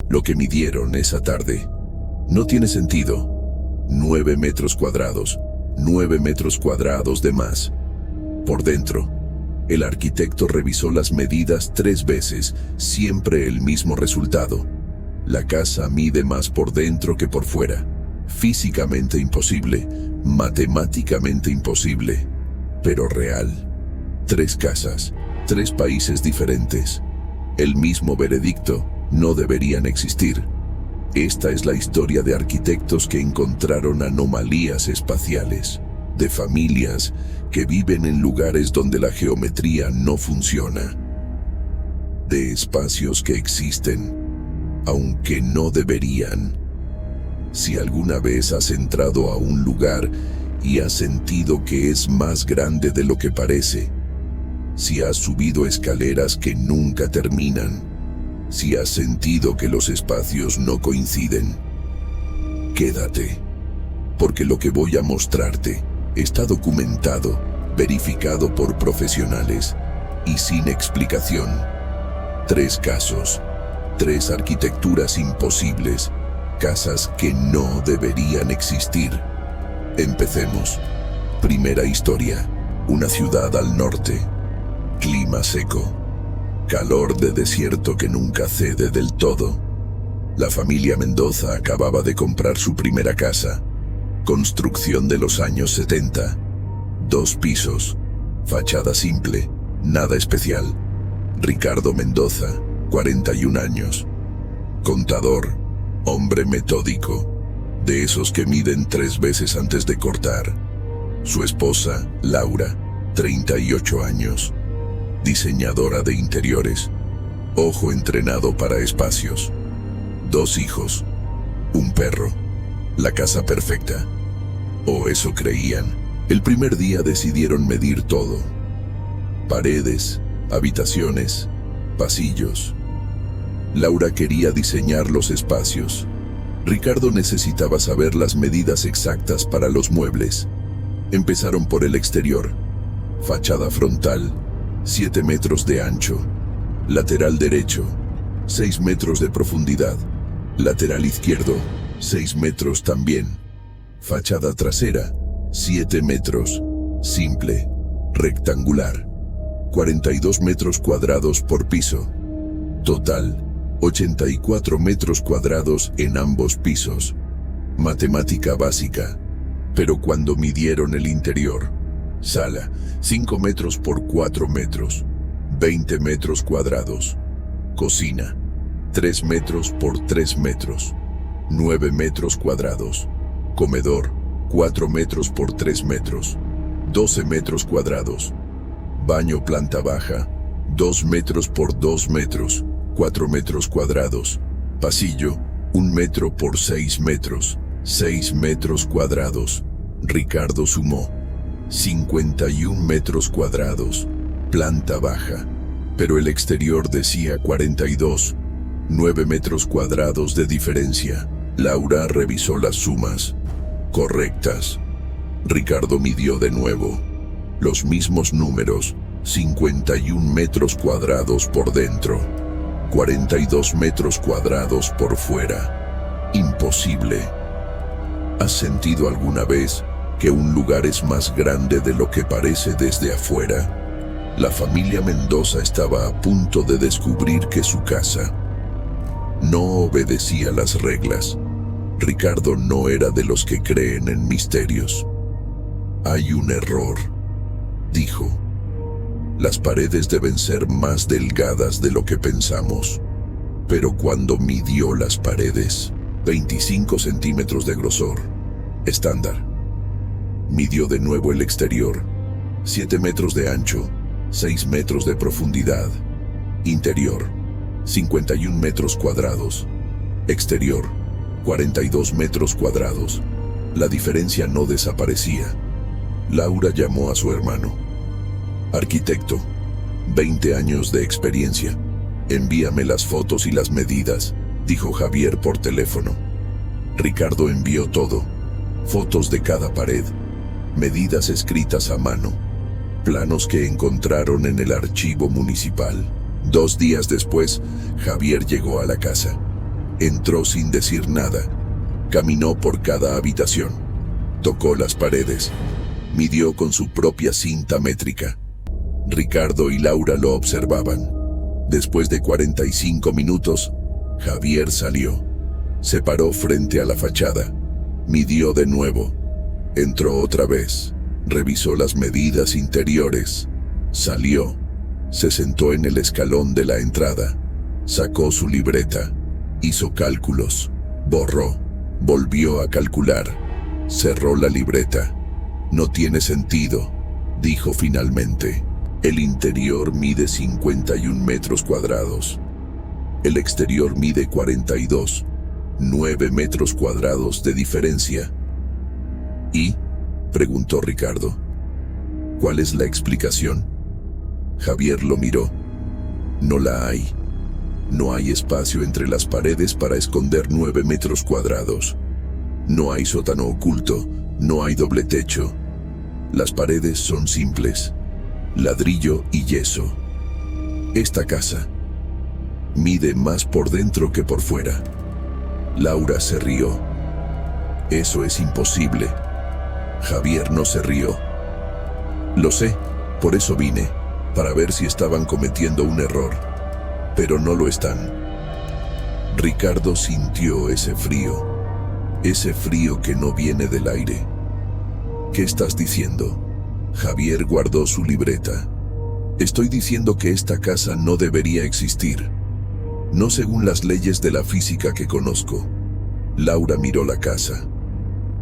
Lo que midieron esa tarde no tiene sentido. 9 metros cuadrados, 9 metros cuadrados de más. Por dentro, el arquitecto revisó las medidas 3 veces, siempre el mismo resultado. La casa mide más por dentro que por fuera. Físicamente imposible, matemáticamente imposible, pero real. 3 casas, 3 países diferentes. El mismo veredicto, no deberían existir. Esta es la historia de arquitectos que encontraron anomalías espaciales, de familias que viven en lugares donde la geometría no funciona, de espacios que existen, aunque no deberían. Si alguna vez has entrado a un lugar y has sentido que es más grande de lo que parece, si has subido escaleras que nunca terminan, si has sentido que los espacios no coinciden, quédate, porque lo que voy a mostrarte está documentado, verificado por profesionales y sin explicación. 3 casos, 3 arquitecturas imposibles, casas que no deberían existir. Empecemos. Primera historia, una ciudad al norte, clima seco. Calor de desierto que nunca cede del todo. La familia Mendoza acababa de comprar su primera casa. Construcción de los años 70. 2 pisos. Fachada simple, nada especial. Ricardo Mendoza, 41 años. Contador, hombre metódico, de esos que miden 3 veces antes de cortar. Su esposa, Laura, 38 años. Diseñadora de interiores, ojo entrenado para espacios. 2 hijos, un perro, la casa perfecta. O eso creían. El primer día decidieron medir todo. Paredes, habitaciones, pasillos. Laura quería diseñar los espacios. Ricardo necesitaba saber las medidas exactas para los muebles. Empezaron por el exterior. Fachada frontal, 7 metros de ancho. Lateral derecho, 6 metros de profundidad. Lateral izquierdo, 6 metros también. Fachada trasera, 7 metros. Simple, rectangular. 42 metros cuadrados por piso. Total, 84 metros cuadrados en ambos pisos. Matemática básica. Pero cuando midieron el interior, sala, 5 metros por 4 metros, 20 metros cuadrados. Cocina, 3 metros por 3 metros, 9 metros cuadrados. Comedor, 4 metros por 3 metros, 12 metros cuadrados. Baño planta baja, 2 metros por 2 metros, 4 metros cuadrados. Pasillo, 1 metro por 6 metros, 6 metros cuadrados. Ricardo sumó 51 metros cuadrados, planta baja, pero el exterior decía 42, 9 metros cuadrados de diferencia. Laura revisó las sumas. Correctas. Ricardo midió de nuevo. Los mismos números, 51 metros cuadrados por dentro, 42 metros cuadrados por fuera. Imposible. ¿Has sentido alguna vez que un lugar es más grande de lo que parece desde afuera? La familia Mendoza estaba a punto de descubrir que su casa no obedecía las reglas. Ricardo no era de los que creen en misterios. Hay un error, dijo. Las paredes deben ser más delgadas de lo que pensamos. Pero cuando midió las paredes, 25 centímetros de grosor, estándar. Midió de nuevo el exterior, 7 metros de ancho, 6 metros de profundidad. Interior, 51 metros cuadrados. Exterior, 42 metros cuadrados. La diferencia no desaparecía. Laura llamó a su hermano. Arquitecto, 20 años de experiencia. Envíame las fotos y las medidas, dijo Javier por teléfono. Ricardo envió todo. Fotos de cada pared, medidas escritas a mano, planos que encontraron en el archivo municipal. 2 días después, Javier llegó a la casa. Entró sin decir nada. Caminó por cada habitación. Tocó las paredes. Midió con su propia cinta métrica. Ricardo y Laura lo observaban. Después de 45 minutos, Javier salió. Se paró frente a la fachada. Midió de nuevo. Entró otra vez. Revisó las medidas interiores. Salió. Se sentó en el escalón de la entrada. Sacó su libreta. Hizo cálculos. Borró. Volvió a calcular. Cerró la libreta. No tiene sentido, dijo finalmente. El interior mide 51 metros cuadrados. El exterior mide 42. 9 metros cuadrados de diferencia. ¿Y? Preguntó Ricardo. ¿Cuál es la explicación? Javier lo miró. No la hay. No hay espacio entre las paredes para esconder 9 metros cuadrados. No hay sótano oculto, no hay doble techo. Las paredes son simples, ladrillo y yeso. Esta casa mide más por dentro que por fuera. Laura se rió. Eso es imposible. Javier no se rió. Lo sé, por eso vine, para ver si estaban cometiendo un error. Pero no lo están. Ricardo sintió ese frío que no viene del aire. ¿Qué estás diciendo? Javier guardó su libreta. Estoy diciendo que esta casa no debería existir. No según las leyes de la física que conozco. Laura miró la casa.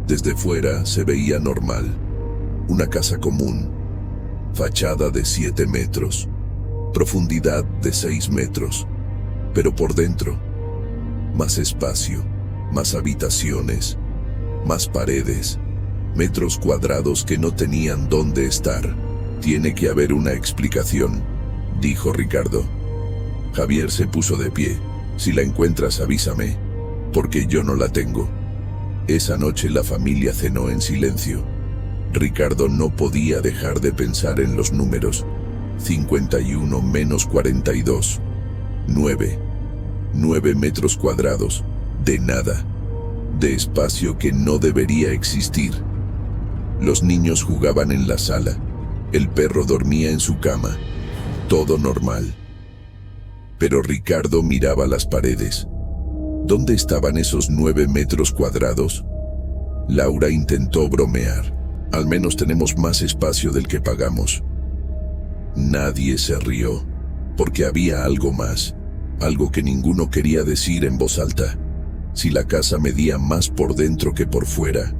Desde fuera se veía normal. Una casa común. Fachada de 7 metros. Profundidad de 6 metros. Pero por dentro, más espacio, más habitaciones, más paredes, metros cuadrados que no tenían dónde estar. Tiene que haber una explicación, dijo Ricardo. Javier se puso de pie. Si la encuentras, avísame, porque yo no la tengo. Esa noche la familia cenó en silencio. Ricardo no podía dejar de pensar en los números. 51 menos 42. 9. 9 metros cuadrados. De nada. De espacio que no debería existir. Los niños jugaban en la sala. El perro dormía en su cama. Todo normal. Pero Ricardo miraba las paredes. ¿Dónde estaban esos 9 metros cuadrados? Laura intentó bromear. Al menos tenemos más espacio del que pagamos. Nadie se rió, porque había algo más, algo que ninguno quería decir en voz alta. Si la casa medía más por dentro que por fuera,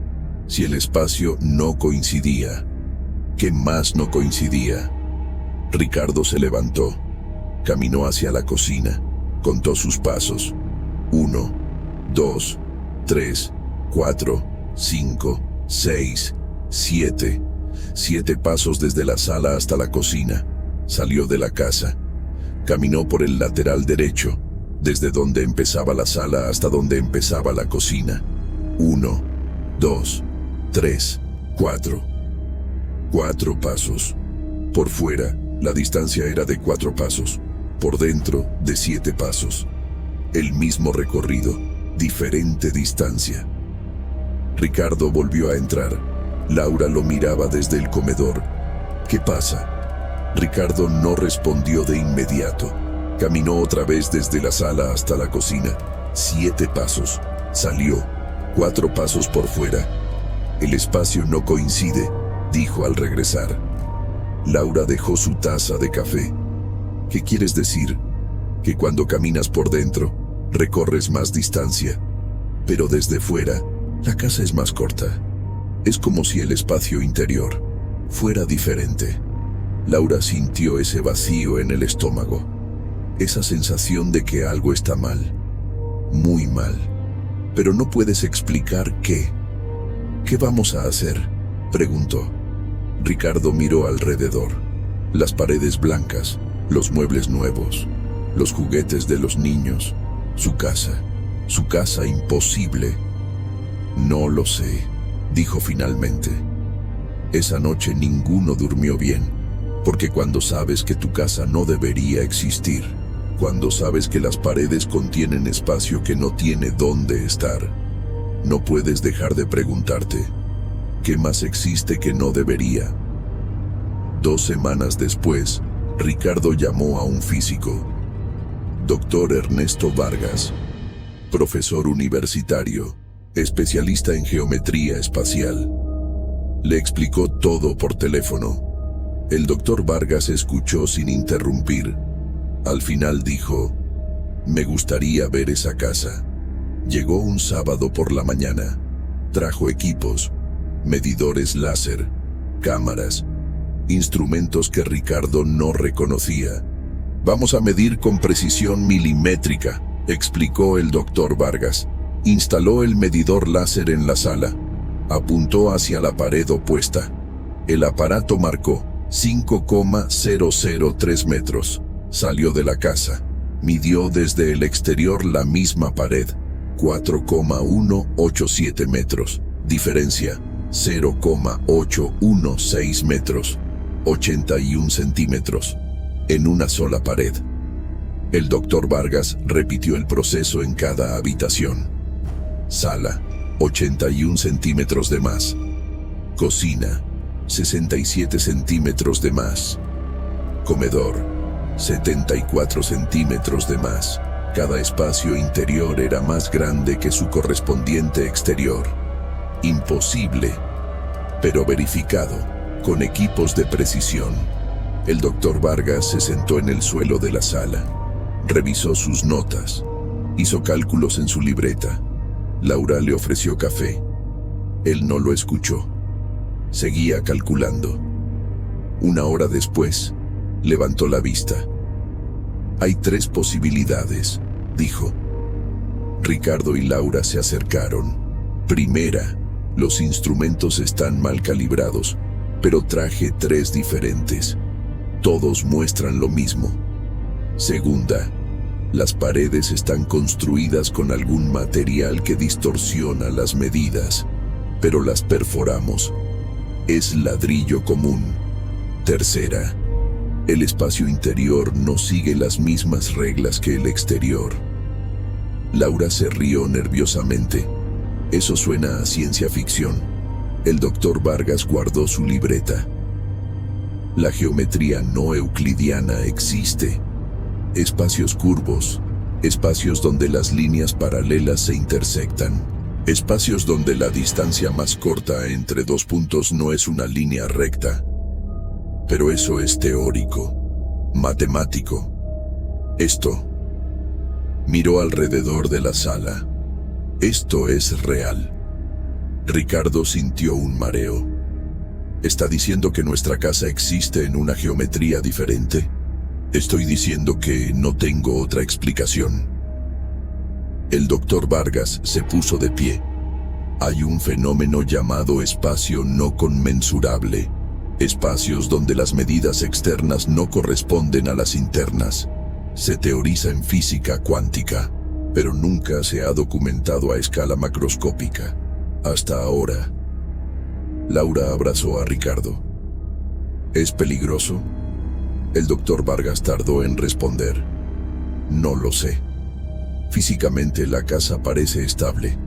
si el espacio no coincidía, ¿qué más no coincidía? Ricardo se levantó, caminó hacia la cocina, contó sus pasos. 1, 2, 3, 4, 5, 6, 7. 7 pasos desde la sala hasta la cocina. Salió de la casa. Caminó por el lateral derecho, desde donde empezaba la sala hasta donde empezaba la cocina. 1, 2, 3, 4. 4 pasos. Por fuera, la distancia era de 4 pasos. Por dentro, de 7 pasos. El mismo recorrido, diferente distancia. Ricardo volvió a entrar. Laura lo miraba desde el comedor. ¿Qué pasa? Ricardo no respondió de inmediato. Caminó otra vez desde la sala hasta la cocina. 7 pasos. Salió. 4 pasos por fuera. El espacio no coincide, dijo al regresar. Laura dejó su taza de café. ¿Qué quieres decir? Que cuando caminas por dentro, recorres más distancia. Pero desde fuera, la casa es más corta. Es como si el espacio interior fuera diferente. Laura sintió ese vacío en el estómago, esa sensación de que algo está mal, muy mal, pero no puedes explicar qué. ¿Qué vamos a hacer?, preguntó. Ricardo miró alrededor. Las paredes blancas, los muebles nuevos, los juguetes de los niños, su casa imposible. No lo sé, dijo finalmente. Esa noche ninguno durmió bien, porque cuando sabes que tu casa no debería existir, Cuando sabes que las paredes contienen espacio que no tiene dónde estar, no puedes dejar de preguntarte, ¿qué más existe que no debería? 2 semanas después, Ricardo llamó a un físico, Dr. Ernesto Vargas, profesor universitario, especialista en geometría espacial. Le explicó todo por teléfono. El doctor Vargas escuchó sin interrumpir. Al final dijo, me gustaría ver esa casa. Llegó un sábado por la mañana. Trajo equipos, medidores láser, cámaras, instrumentos que Ricardo no reconocía. Vamos a medir con precisión milimétrica, explicó el doctor Vargas. Instaló el medidor láser en la sala. Apuntó hacia la pared opuesta. El aparato marcó 5,003 metros. Salió de la casa. Midió desde el exterior la misma pared, 4,187 metros. Diferencia, 0,816 metros, 81 centímetros. En una sola pared. El doctor Vargas repitió el proceso en cada habitación. Sala, 81 centímetros de más. Cocina, 67 centímetros de más. Comedor, 74 centímetros de más. Cada espacio interior era más grande que su correspondiente exterior. Imposible, pero verificado, con equipos de precisión. El doctor Vargas se sentó en el suelo de la sala. Revisó sus notas. Hizo cálculos en su libreta. Laura le ofreció café. Él no lo escuchó. Seguía calculando. 1 hora después, levantó la vista. Hay 3 posibilidades, dijo. Ricardo y Laura se acercaron. Primera, los instrumentos están mal calibrados, pero traje 3 diferentes. Todos muestran lo mismo. Segunda, las paredes están construidas con algún material que distorsiona las medidas, pero las perforamos. Es ladrillo común. Tercera, el espacio interior no sigue las mismas reglas que el exterior. Laura se rió nerviosamente. Eso suena a ciencia ficción. El doctor Vargas guardó su libreta. La geometría no euclidiana existe. Espacios curvos, espacios donde las líneas paralelas se intersectan, espacios donde la distancia más corta entre 2 puntos no es una línea recta. Pero eso es teórico, matemático. Esto. Miró alrededor de la sala. Esto es real. Ricardo sintió un mareo. ¿Está diciendo que nuestra casa existe en una geometría diferente? Estoy diciendo que no tengo otra explicación. El doctor Vargas se puso de pie. Hay un fenómeno llamado espacio no conmensurable. Espacios donde las medidas externas no corresponden a las internas. Se teoriza en física cuántica, pero nunca se ha documentado a escala macroscópica. Hasta ahora. Laura abrazó a Ricardo. ¿Es peligroso? El doctor Vargas tardó en responder. No lo sé. Físicamente la casa parece estable.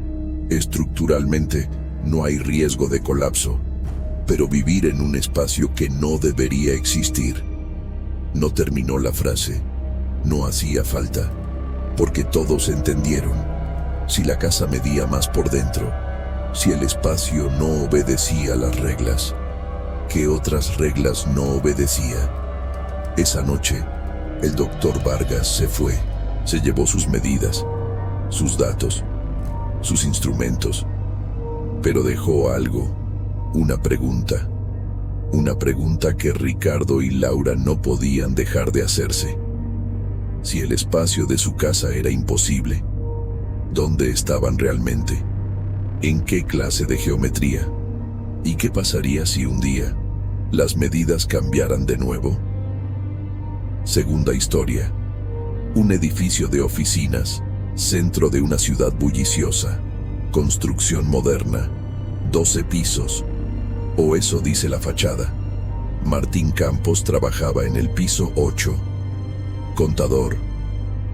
Estructuralmente no hay riesgo de colapso. Pero vivir en un espacio que no debería existir. No terminó la frase. No hacía falta. Porque todos entendieron. Si la casa medía más por dentro, si el espacio no obedecía las reglas, ¿qué otras reglas no obedecía? Esa noche, el doctor Vargas se fue. Se llevó sus medidas, sus datos, sus instrumentos, pero dejó algo, una pregunta que Ricardo y Laura no podían dejar de hacerse. Si el espacio de su casa era imposible, ¿dónde estaban realmente? ¿En qué clase de geometría? ¿Y qué pasaría si un día las medidas cambiaran de nuevo? Segunda historia. Un edificio de oficinas, centro de una ciudad bulliciosa, construcción moderna, 12 pisos, o eso dice la fachada. Martín Campos trabajaba en el piso 8. Contador,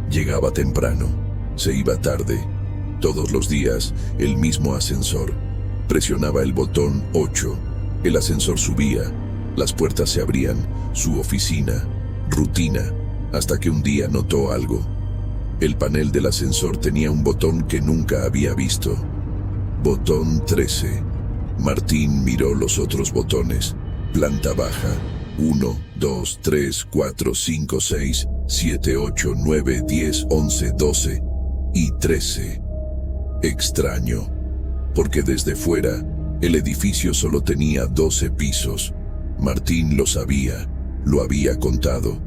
Llegaba temprano, se iba tarde. Todos los días, el mismo ascensor. Presionaba el botón 8. El ascensor subía. Las puertas se abrían. Su oficina. Rutina. Hasta que un día notó algo. El panel del ascensor tenía un botón que nunca había visto. Botón 13. Martín miró los otros botones. Planta baja. 1, 2, 3, 4, 5, 6, 7, 8, 9, 10, 11, 12 y 13. Extraño, porque desde fuera, el edificio solo tenía 12 pisos. Martín lo sabía, lo había contado.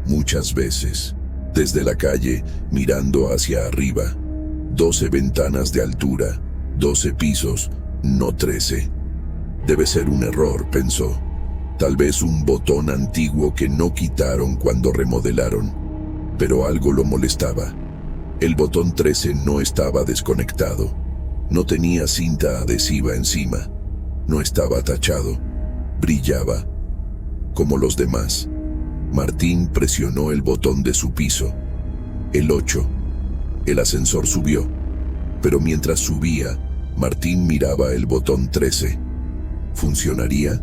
Muchas veces, desde la calle, mirando hacia arriba. 12 ventanas de altura, 12 pisos, no 13. Debe ser un error, pensó. Tal vez un botón antiguo que no quitaron cuando remodelaron. Pero algo lo molestaba. El botón 13 no estaba desconectado. No tenía cinta adhesiva encima. No estaba tachado. Brillaba. Como los demás. Martín presionó el botón de su piso. El 8. El ascensor subió. Pero mientras subía, Martín miraba el botón 13. ¿Funcionaría?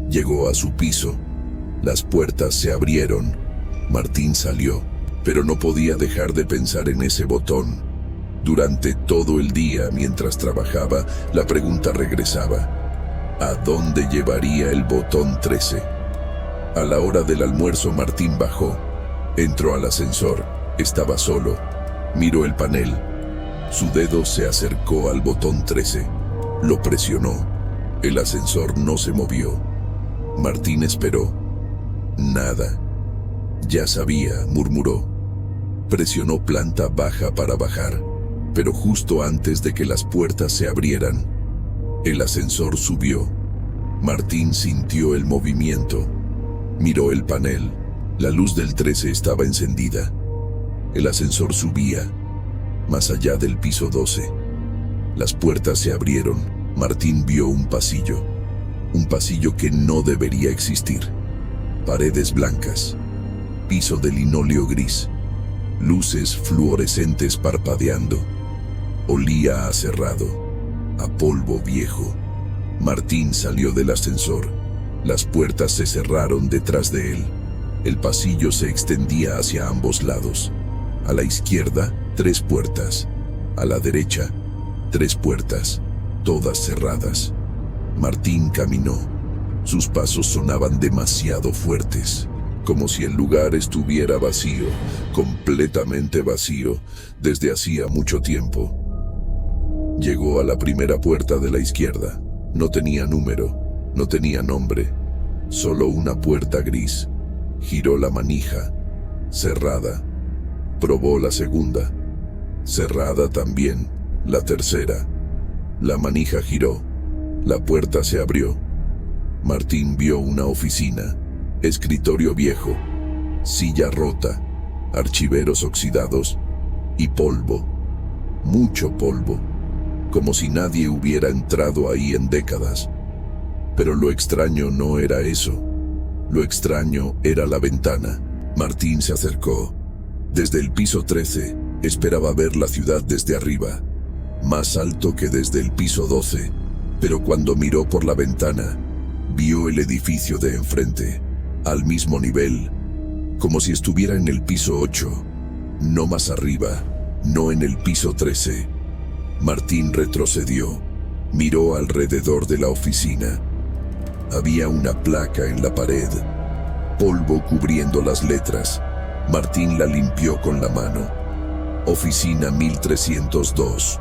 Llegó a su piso. Las puertas se abrieron. Martín salió, pero no podía dejar de pensar en ese botón. Durante todo el día, mientras trabajaba, la pregunta regresaba. ¿A dónde llevaría el botón 13? A la hora del almuerzo, Martín bajó. Entró al ascensor. Estaba solo. Miró el panel. Su dedo se acercó al botón 13. Lo presionó. El ascensor no se movió. Martín esperó. Nada. Ya sabía, murmuró. Presionó planta baja para bajar, pero justo antes de que las puertas se abrieran, el ascensor subió. Martín sintió el movimiento. Miró el panel. La luz del 13 estaba encendida. El ascensor subía, más allá del piso 12. Las puertas se abrieron. Martín vio un pasillo. Un pasillo que no debería existir. Paredes blancas. Piso de linóleo gris. Luces fluorescentes parpadeando. Olía a cerrado, a polvo viejo. Martín salió del ascensor. Las puertas se cerraron detrás de él. El pasillo se extendía hacia ambos lados. A la izquierda, 3 puertas. A la derecha, 3 puertas, todas cerradas. Martín caminó. Sus pasos sonaban demasiado fuertes, como si el lugar estuviera vacío, completamente vacío, desde hacía mucho tiempo. Llegó a la primera puerta de la izquierda. No tenía número, no tenía nombre, solo una puerta gris. Giró la manija, cerrada. Probó la segunda, cerrada también. La tercera. La manija giró. La puerta se abrió. Martín vio una oficina, escritorio viejo, silla rota, archiveros oxidados y polvo. Mucho polvo, como si nadie hubiera entrado ahí en décadas. Pero lo extraño no era eso. Lo extraño era la ventana. Martín se acercó. Desde el piso 13, esperaba ver la ciudad desde arriba, más alto que desde el piso 12. Pero cuando miró por la ventana, vio el edificio de enfrente, al mismo nivel, como si estuviera en el piso 8, no más arriba, no en el piso 13. Martín retrocedió, miró alrededor de la oficina. Había una placa en la pared, polvo cubriendo las letras. Martín la limpió con la mano. Oficina 1302.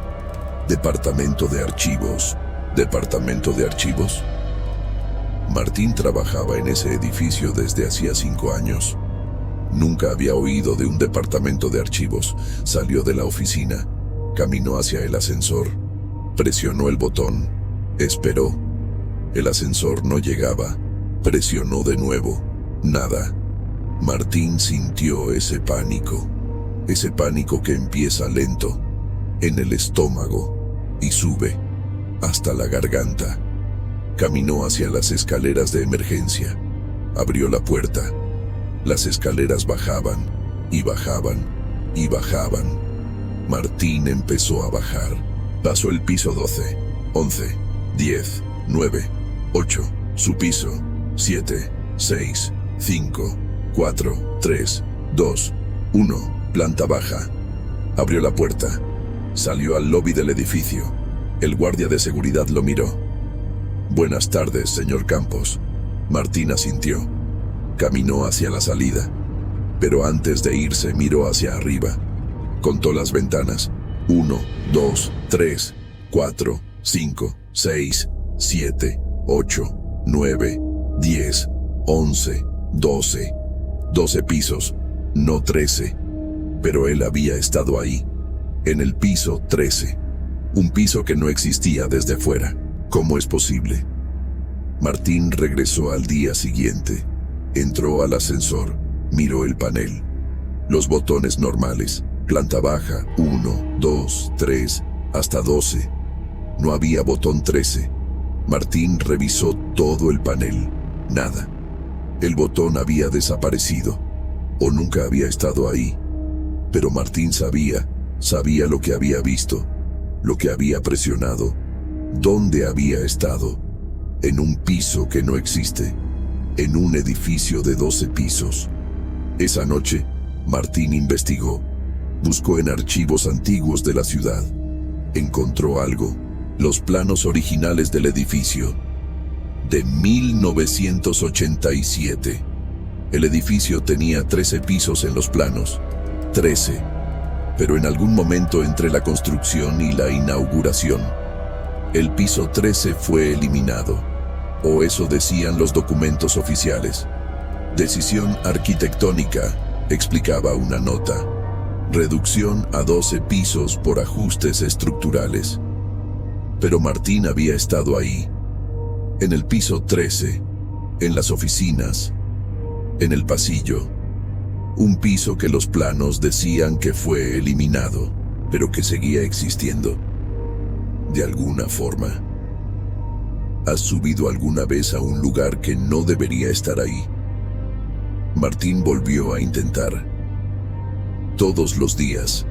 Departamento de Archivos. ¿Departamento de Archivos? Martín trabajaba en ese edificio desde hacía 5 años. Nunca había oído de un departamento de archivos. Salió de la oficina, caminó hacia el ascensor, presionó el botón, esperó. El ascensor no llegaba. Presionó de nuevo. Nada. Martín sintió ese pánico que empieza lento, en el estómago, y sube hasta la garganta. Caminó hacia las escaleras de emergencia. Abrió la puerta. Las escaleras bajaban y bajaban y bajaban. Martín empezó a bajar. Pasó el piso 12, 11, 10, 9, 8, su piso, 7, 6, 5, 4, 3, 2, 1, planta baja. Abrió la puerta. Salió al lobby del edificio. El guardia de seguridad lo miró. «Buenas tardes, señor Campos». Martín asintió. Caminó hacia la salida, pero antes de irse miró hacia arriba. Contó las ventanas. 1, 2, 3, 4, 5, 6, 7, 8, 9, 10, 11, 12. 12 pisos, no 13. Pero él había estado ahí, en el piso 13. Un piso que no existía desde fuera. ¿Cómo es posible? Martín regresó al día siguiente. Entró al ascensor, miró el panel. Los botones normales, planta baja, 1, 2, 3, hasta 12. No había botón 13. Martín revisó todo el panel. Nada. El botón había desaparecido, o nunca había estado ahí. Pero Martín sabía lo que había visto, lo que había presionado, dónde había estado, en un piso que no existe, en un edificio de 12 pisos. Esa noche, Martín investigó, buscó en archivos antiguos de la ciudad. Encontró algo, los planos originales del edificio, de 1987. El edificio tenía 13 pisos en los planos, 13, pero en algún momento entre la construcción y la inauguración, el piso 13 fue eliminado, o eso decían los documentos oficiales. Decisión arquitectónica, explicaba una nota. Reducción a 12 pisos por ajustes estructurales. Pero Martín había estado ahí, en el piso 13, en las oficinas, en el pasillo. Un piso que los planos decían que fue eliminado, pero que seguía existiendo. De alguna forma. ¿Has subido alguna vez a un lugar que no debería estar ahí? Martín volvió a intentar. Todos los días,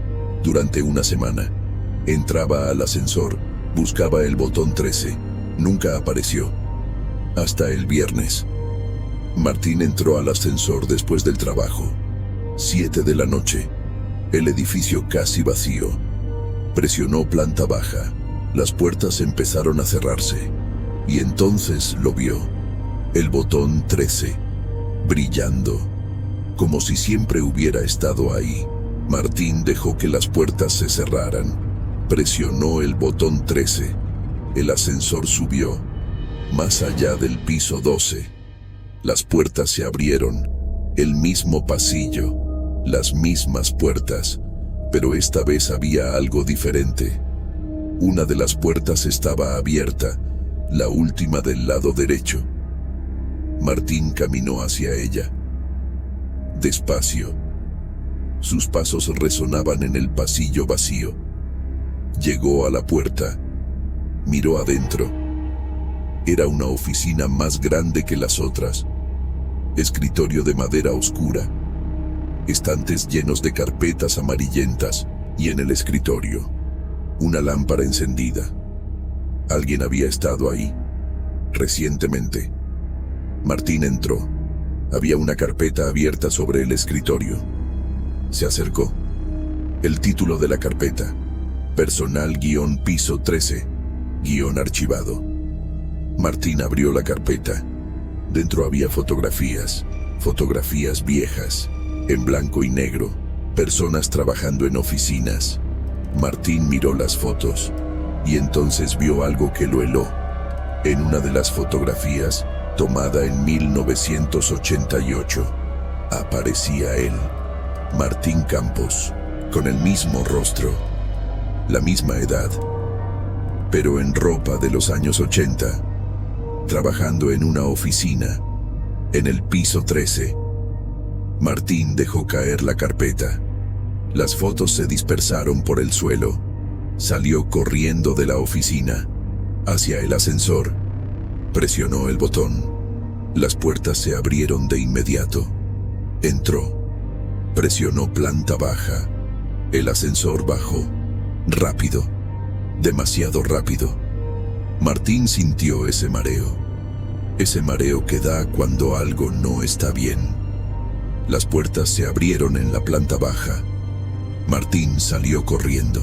durante una semana, entraba al ascensor, buscaba el botón 13, nunca apareció. Hasta el viernes. Martín entró al ascensor después del trabajo. 7 de la noche. El edificio casi vacío. Presionó planta baja. Las puertas empezaron a cerrarse. Y entonces lo vio. El botón 13. Brillando. Como si siempre hubiera estado ahí. Martín dejó que las puertas se cerraran. Presionó el botón 13. El ascensor subió. Más allá del piso 12. Las puertas se abrieron. El mismo pasillo. Las mismas puertas. Pero esta vez había algo diferente. Una de las puertas estaba abierta, la última del lado derecho. Martín caminó hacia ella. Despacio. Sus pasos resonaban en el pasillo vacío. Llegó a la puerta. Miró adentro. Era una oficina más grande que las otras. Escritorio de madera oscura. Estantes llenos de carpetas amarillentas y en el escritorio, una lámpara encendida. Alguien había estado ahí, recientemente. Martín entró. Había una carpeta abierta sobre el escritorio. Se acercó. El título de la carpeta: Personal-piso 13, archivado. Martín abrió la carpeta. Dentro había fotografías viejas, en blanco y negro, personas trabajando en oficinas. Martín miró las fotos y entonces vio algo que lo heló. En una de las fotografías, tomada en 1988, aparecía él, Martín Campos, con el mismo rostro, la misma edad, pero en ropa de los años 80, trabajando en una oficina, en el piso 13. Martín dejó caer la carpeta. Las fotos se dispersaron por el suelo. Salió corriendo de la oficina, hacia el ascensor. Presionó el botón. Las puertas se abrieron de inmediato. Entró. Presionó planta baja. El ascensor bajó. Rápido. Demasiado rápido. Martín sintió ese mareo. Ese mareo que da cuando algo no está bien. Las puertas se abrieron en la planta baja. Martín salió corriendo.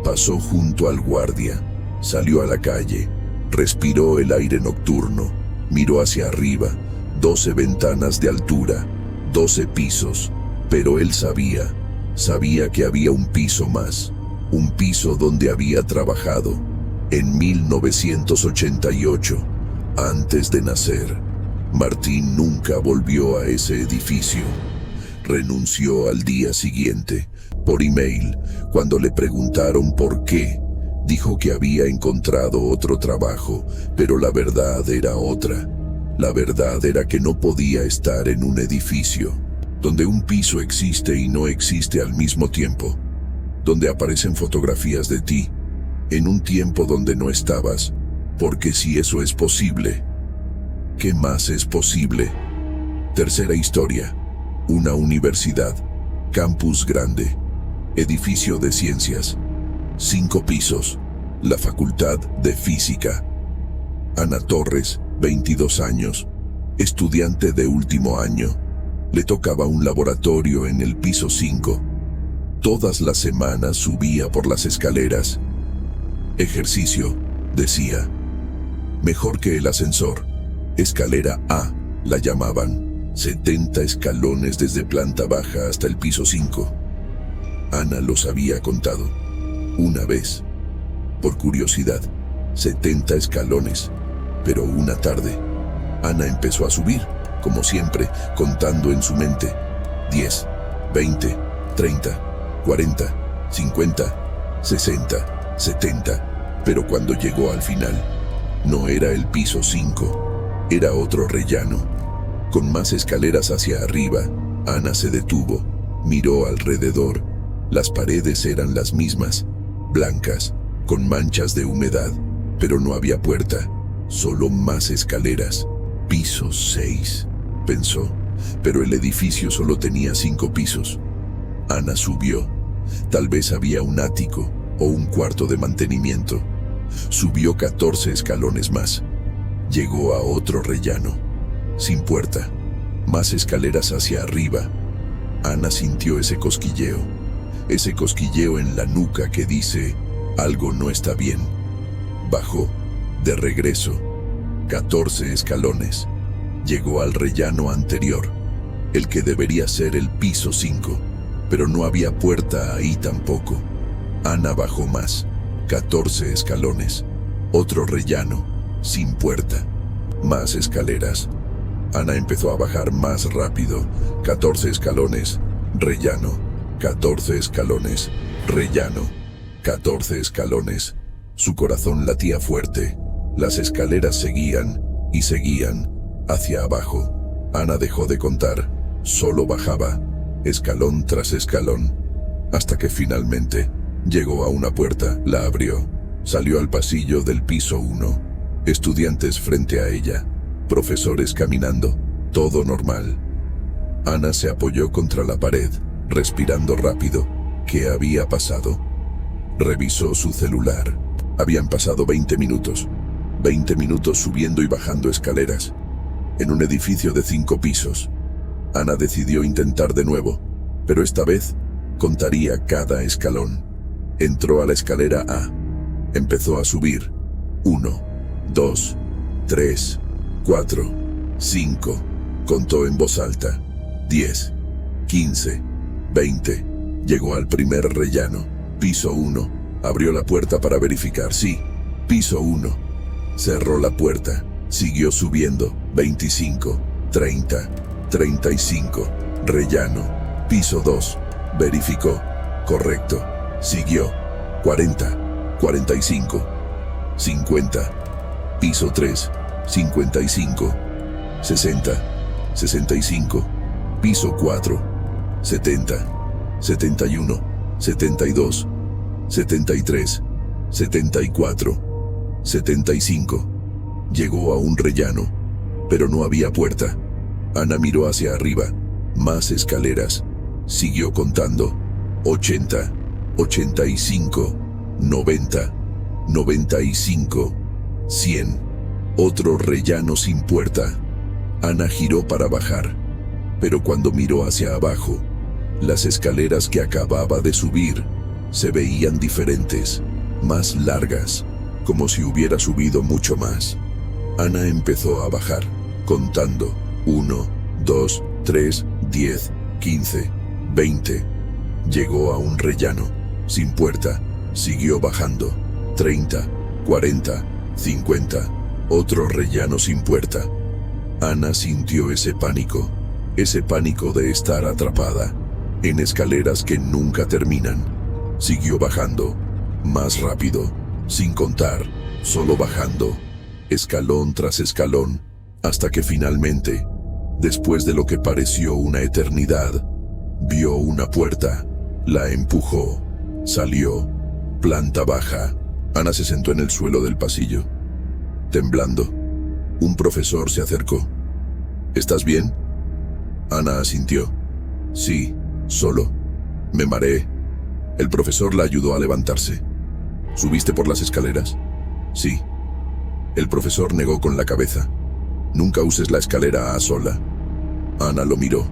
Pasó junto al guardia. Salió a la calle. Respiró el aire nocturno. Miró hacia arriba. 12 ventanas de altura. 12 pisos. Pero él sabía que había un piso más. Un piso donde había trabajado. En 1988, antes de nacer, Martín nunca volvió a ese edificio. Renunció al día siguiente. Por email, cuando le preguntaron por qué, dijo que había encontrado otro trabajo, pero la verdad era otra. La verdad era que no podía estar en un edificio donde un piso existe y no existe al mismo tiempo, donde aparecen fotografías de ti, en un tiempo donde no estabas, porque si eso es posible, ¿qué más es posible? Tercera historia. Una universidad, campus grande, edificio de ciencias, 5 pisos, la Facultad de Física. Ana Torres, 22 años, estudiante de último año. Le tocaba un laboratorio en el piso 5. Todas las semanas subía por las escaleras. Ejercicio, decía. Mejor que el ascensor. Escalera A, la llamaban. 70 escalones desde planta baja hasta el piso 5. Ana los había contado. Una vez. Por curiosidad. 70 escalones. Pero una tarde, Ana empezó a subir, como siempre, contando en su mente. 10, 20, 30, 40, 50, 60, 70. Pero cuando llegó al final, no era el piso 5, era otro rellano. Con más escaleras hacia arriba, Ana se detuvo, miró alrededor. Las paredes eran las mismas, blancas, con manchas de humedad, pero no había puerta, solo más escaleras. Piso 6, pensó, pero el edificio solo tenía 5 pisos. Ana subió. Tal vez había un ático o un cuarto de mantenimiento. Subió 14 escalones más. Llegó a otro rellano, sin puerta, más escaleras hacia arriba. Ana sintió ese cosquilleo en la nuca que dice, algo no está bien. Bajó, de regreso, 14 escalones. Llegó al rellano anterior, el que debería ser el piso 5, pero no había puerta ahí tampoco. Ana bajó más, 14 escalones, otro rellano, sin puerta, más escaleras. Ana empezó a bajar más rápido, 14 escalones, rellano, 14 escalones, rellano, 14 escalones. Su corazón latía fuerte. Las escaleras seguían y seguían hacia abajo. Ana dejó de contar, solo bajaba, escalón tras escalón, hasta que finalmente llegó a una puerta, la abrió, salió al pasillo del piso 1, estudiantes frente a ella, profesores caminando, todo normal. Ana se apoyó contra la pared, respirando rápido. ¿Qué había pasado? Revisó su celular. Habían pasado 20 minutos. 20 minutos subiendo y bajando escaleras, en un edificio de 5 pisos. Ana decidió intentar de nuevo, pero esta vez contaría cada escalón. Entró a la escalera A. Empezó a subir. 1, 2, 3, 4, 5. Contó en voz alta. 10, 15, 20. Llegó al primer rellano. Piso 1. Abrió la puerta para verificar. Sí, piso 1. Cerró la puerta. Siguió subiendo. 25, 30, 35. Rellano. Piso 2. Verificó. Correcto. Siguió. 40, 45, 50. Piso 3. 55, 60, 65. Piso 4. 70, 71, 72, 73, 74, 75. Llegó a un rellano, pero no había puerta. Ana miró hacia arriba, más escaleras. Siguió contando. 80, 85, 90, 95, 100. Otro rellano sin puerta. Ana giró para bajar, pero cuando miró hacia abajo, las escaleras que acababa de subir se veían diferentes, más largas, como si hubiera subido mucho más. Ana empezó a bajar, contando 1, 2, 3, 10, 15, 20. Llegó a un rellano, sin puerta, siguió bajando, 30, 40, 50, otro rellano sin puerta. Ana sintió ese pánico de estar atrapada, en escaleras que nunca terminan. Siguió bajando, más rápido, sin contar, solo bajando, escalón tras escalón, hasta que finalmente, después de lo que pareció una eternidad, vio una puerta, la empujó, salió, planta baja. Ana se sentó en el suelo del pasillo, temblando. Un profesor se acercó. ¿Estás bien? Ana asintió. Sí, solo. Me mareé. El profesor la ayudó a levantarse. ¿Subiste por las escaleras? Sí. El profesor negó con la cabeza. Nunca uses la escalera a sola. Ana lo miró.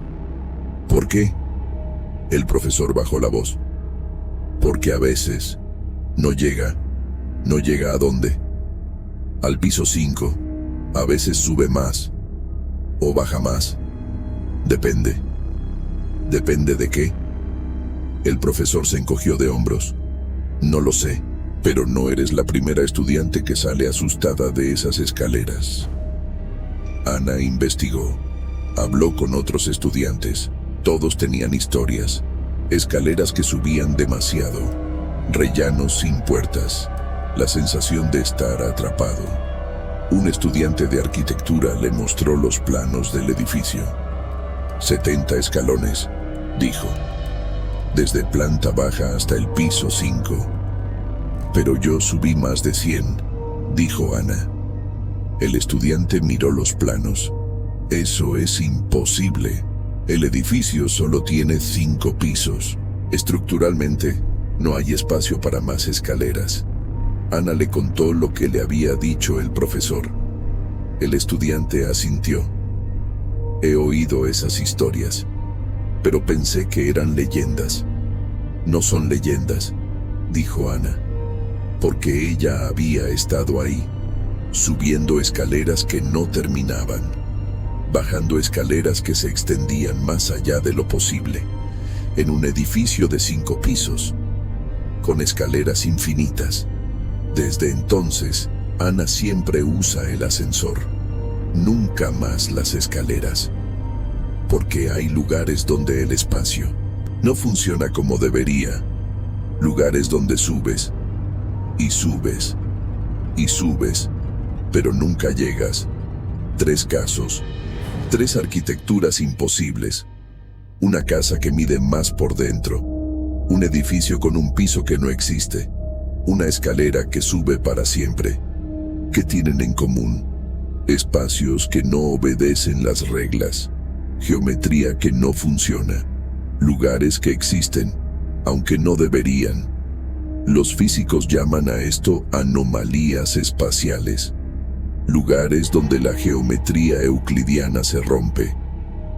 ¿Por qué? El profesor bajó la voz. Porque a veces no llega. ¿No llega a dónde? Al piso 5. A veces sube más. O baja más. Depende. ¿Depende de qué? El profesor se encogió de hombros. No lo sé, pero no eres la primera estudiante que sale asustada de esas escaleras. Ana investigó. Habló con otros estudiantes. Todos tenían historias. Escaleras que subían demasiado. Rellanos sin puertas. La sensación de estar atrapado. Un estudiante de arquitectura le mostró los planos del edificio. 70 escalones, dijo. Desde planta baja hasta el piso 5. Pero yo subí más de 100, dijo Ana. El estudiante miró los planos. Eso es imposible. El edificio solo tiene 5 pisos. Estructuralmente, no hay espacio para más escaleras. Ana le contó lo que le había dicho el profesor. El estudiante asintió. He oído esas historias, pero pensé que eran leyendas. No son leyendas, dijo Ana, porque ella había estado ahí, subiendo escaleras que no terminaban, bajando escaleras que se extendían más allá de lo posible, en un edificio de 5 pisos, con escaleras infinitas. Desde entonces, Ana siempre usa el ascensor, nunca más las escaleras, porque hay lugares donde el espacio no funciona como debería, lugares donde subes, y subes, y subes, pero nunca llegas. 3 casos, 3 arquitecturas imposibles, una casa que mide más por dentro, un edificio con un piso que no existe, una escalera que sube para siempre. ¿Qué tienen en común? Espacios que no obedecen las reglas, geometría que no funciona, lugares que existen, aunque no deberían. Los físicos llaman a esto anomalías espaciales, lugares donde la geometría euclidiana se rompe,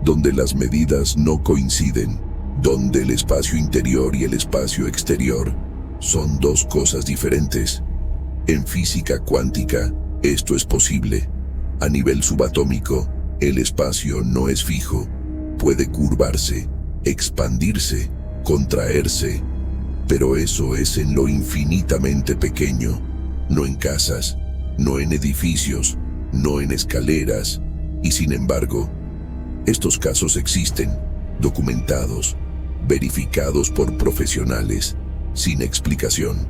donde las medidas no coinciden, donde el espacio interior y el espacio exterior son 2 cosas diferentes. En física cuántica, esto es posible. A nivel subatómico, el espacio no es fijo. Puede curvarse, expandirse, contraerse, pero eso es en lo infinitamente pequeño, no en casas, no en edificios, no en escaleras, y sin embargo, estos casos existen, documentados, verificados por profesionales, sin explicación.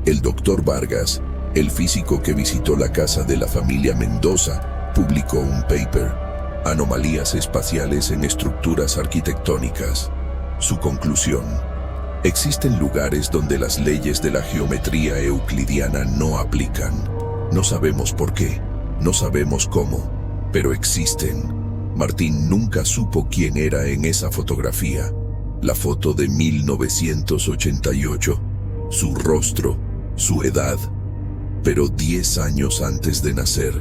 El doctor Vargas, el físico que visitó la casa de la familia Mendoza, publicó un paper, Anomalías espaciales en estructuras arquitectónicas. Su conclusión: existen lugares donde las leyes de la geometría euclidiana no aplican. No sabemos por qué, no sabemos cómo, pero existen. Martín nunca supo quién era en esa fotografía. la foto de 1988, su rostro, su edad, pero 10 años antes de nacer.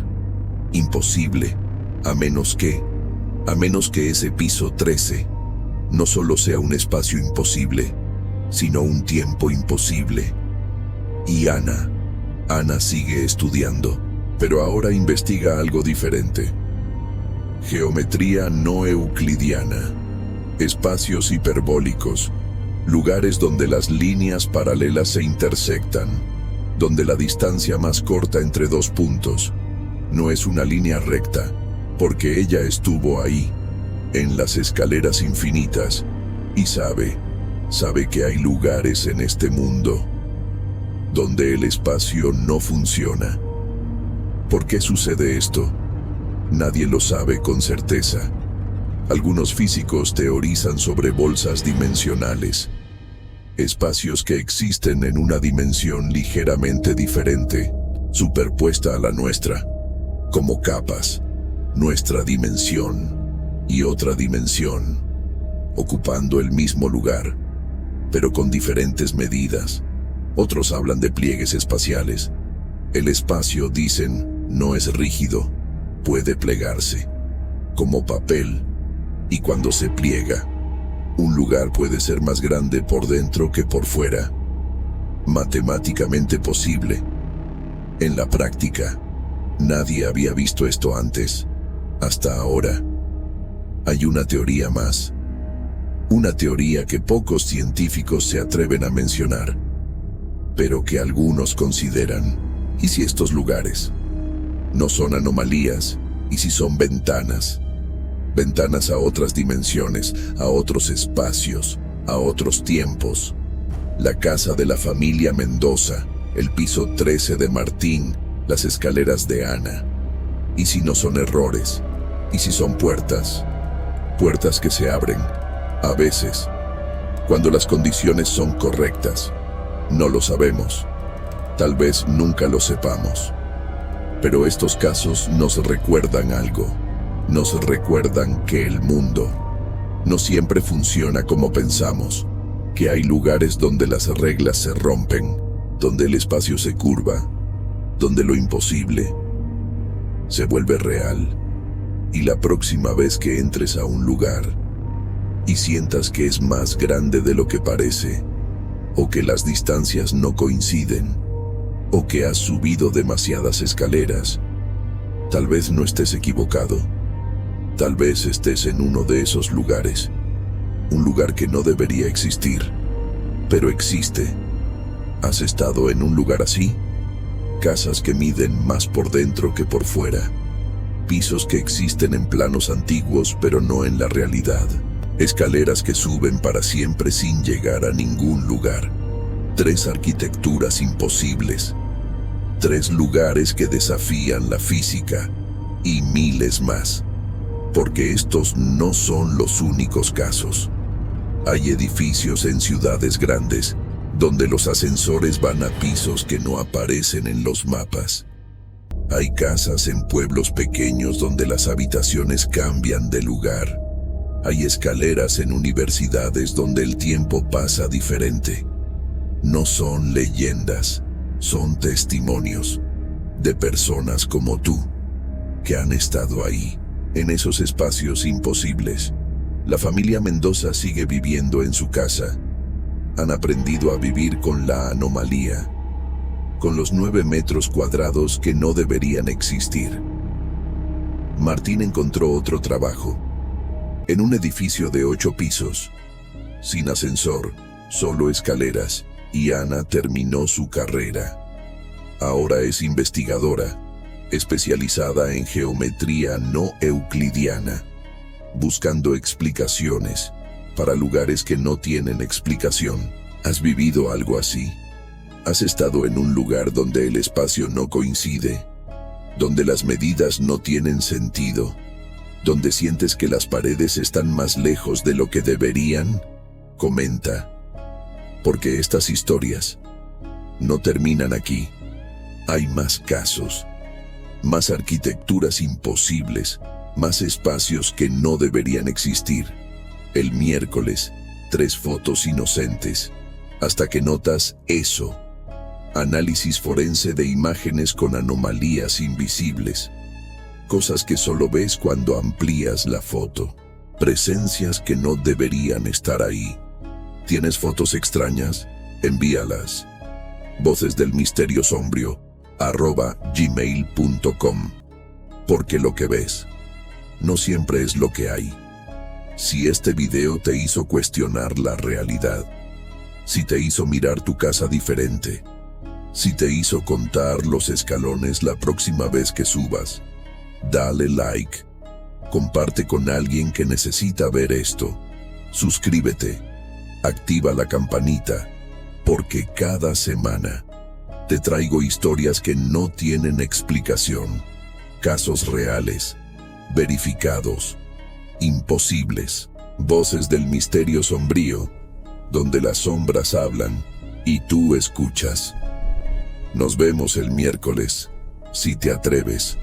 Imposible, a menos que ese piso 13 no solo sea un espacio imposible, sino un tiempo imposible. Y Ana sigue estudiando, pero ahora investiga algo diferente. Geometría no euclidiana, espacios hiperbólicos, lugares donde las líneas paralelas se intersectan, donde la distancia más corta entre dos puntos no es una línea recta, porque ella estuvo ahí, en las escaleras infinitas, y sabe que hay lugares en este mundo donde el espacio no funciona. ¿Por qué sucede esto? Nadie lo sabe con certeza. Algunos físicos teorizan sobre bolsas dimensionales, espacios que existen en una dimensión ligeramente diferente, superpuesta a la nuestra, como capas, nuestra dimensión y otra dimensión, ocupando el mismo lugar, pero con diferentes medidas. Otros hablan de pliegues espaciales. El espacio, dicen, no es rígido, puede plegarse, como papel, y cuando se pliega, un lugar puede ser más grande por dentro que por fuera. Matemáticamente posible. En la práctica, nadie había visto esto antes, hasta ahora. Hay una teoría más. Una teoría que pocos científicos se atreven a mencionar, pero que algunos consideran. ¿Y si estos lugares no son anomalías? ¿Y si son ventanas? Ventanas a otras dimensiones, a otros espacios, a otros tiempos. La casa de la familia Mendoza, el piso 13 de Martín, las escaleras de Ana. ¿Y si no son errores? ¿Y si son puertas? Puertas que se abren, a veces, cuando las condiciones son correctas. No lo sabemos. Tal vez nunca lo sepamos. Pero estos casos nos recuerdan algo. Nos recuerdan que el mundo no siempre funciona como pensamos, que hay lugares donde las reglas se rompen, donde el espacio se curva, donde lo imposible se vuelve real. Y la próxima vez que entres a un lugar y sientas que es más grande de lo que parece, o que las distancias no coinciden, o que has subido demasiadas escaleras, tal vez no estés equivocado. Tal vez estés en uno de esos lugares, un lugar que no debería existir, pero existe. ¿Has estado en un lugar así? Casas que miden más por dentro que por fuera, pisos que existen en planos antiguos pero no en la realidad, escaleras que suben para siempre sin llegar a ningún lugar, 3 arquitecturas imposibles, 3 lugares que desafían la física y miles más. Porque estos no son los únicos casos. Hay edificios en ciudades grandes donde los ascensores van a pisos que no aparecen en los mapas. Hay casas en pueblos pequeños donde las habitaciones cambian de lugar. Hay escaleras en universidades donde el tiempo pasa diferente. No son leyendas, son testimonios de personas como tú, que han estado ahí, en esos espacios imposibles. La familia Mendoza sigue viviendo en su casa. Han aprendido a vivir con la anomalía, con los 9 metros cuadrados que no deberían existir. Martín encontró otro trabajo, en un edificio de 8 pisos, sin ascensor, solo escaleras, y Ana terminó su carrera. Ahora es investigadora, especializada en geometría no euclidiana, buscando explicaciones para lugares que no tienen explicación. ¿Has vivido algo así? ¿Has estado en un lugar donde el espacio no coincide, donde las medidas no tienen sentido, donde sientes que las paredes están más lejos de lo que deberían? Comenta, porque estas historias no terminan aquí. Hay más casos, más arquitecturas imposibles, más espacios que no deberían existir. El miércoles, 3 fotos inocentes, hasta que notas eso. Análisis forense de imágenes con anomalías invisibles. Cosas que solo ves cuando amplías la foto. Presencias que no deberían estar ahí. ¿Tienes fotos extrañas? Envíalas. vocesdelmisteriosombrio@gmail.com. Porque lo que ves no siempre es lo que hay. Si este video te hizo cuestionar la realidad, si te hizo mirar tu casa diferente, si te hizo contar los escalones la próxima vez que subas, dale like, comparte con alguien que necesita ver esto, suscríbete, activa la campanita, porque cada semana te traigo historias que no tienen explicación, casos reales, verificados, imposibles, voces del misterio sombrío, donde las sombras hablan y tú escuchas. Nos vemos el miércoles, si te atreves.